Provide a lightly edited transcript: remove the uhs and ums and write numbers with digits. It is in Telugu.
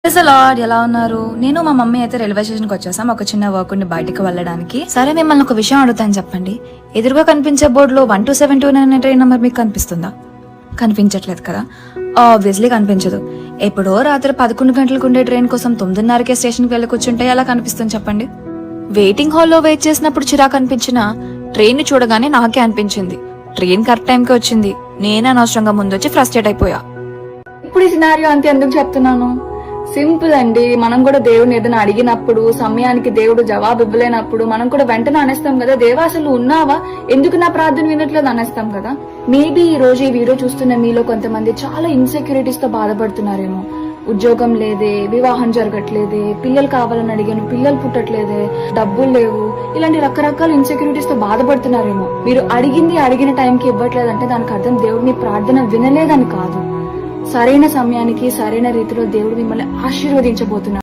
ఎలా ఉన్నారు? నేను మా మమ్మీ అయితే రైల్వే స్టేషన్ కి వచ్చేసాం ఒక చిన్న వర్క్ ఉండి బయటకు వెళ్ళడానికి. సరే మిమ్మల్ని ఒక విషయం అడుగుతాను, చెప్పండి. ఎదురుగా కనిపించే బోర్డులో 12729 అనే ట్రైన్ నెంబర్ మీకు కనిపిస్తుందా? కనిపించట్లేదు కదా. ఆబ్వియస్లీ కనిపించదు. ఎప్పుడో రాత్రి 11 గంటలకు ఉండే ట్రైన్ కోసం 9:30కే స్టేషన్ కి వెళ్ళి కూర్చుంటే ఎలా కనిపిస్తుంది చెప్పండి. వెయిటింగ్ హాల్లో వెయిట్ చేసినప్పుడు చిరాకు అనిపించిన ట్రైన్ ని చూడగానే నాకే అనిపించింది ట్రైన్ కరెక్ట్ టైంకి వచ్చింది. నేనే అనవసరంగా ముందొచ్చి ఫ్రస్ట్రేట్ అయిపోయా. ఇప్పుడు ఈ సినారియో అంతే ఎందుకు చెప్తున్నాను? సింపుల్ అండి. మనం కూడా దేవుడిని ఏదైనా అడిగినప్పుడు సమయానికి దేవుడు జవాబు ఇవ్వలేనప్పుడు మనం కూడా వెంటనే అనేస్తాం కదా, దేవా అసలు ఉన్నావా, ఎందుకు నా ప్రార్థన వినట్లేదు అనేస్తాం కదా. మేబీ ఈ రోజు ఈ వీడియో చూస్తున్న మీలో కొంతమంది చాలా ఇన్సెక్యూరిటీస్ తో బాధపడుతున్నారేమో. ఉద్యోగం లేదే, వివాహం జరగట్లేదే, పిల్లలు కావాలని అడిగాను పిల్లలు పుట్టట్లేదే, డబ్బులు లేవు, ఇలాంటి రకరకాల ఇన్సెక్యూరిటీస్ తో బాధపడుతున్నారేమో. మీరు అడిగిన టైంకి ఇవ్వట్లేదంటే దానికి అర్థం దేవుడు మీ ప్రార్థన వినలేదని కాదు. సరైన సమయానికి సరైన రీతిలో దేవుడు మిమ్మల్ని ఆశీర్వదించబోతున్నారు.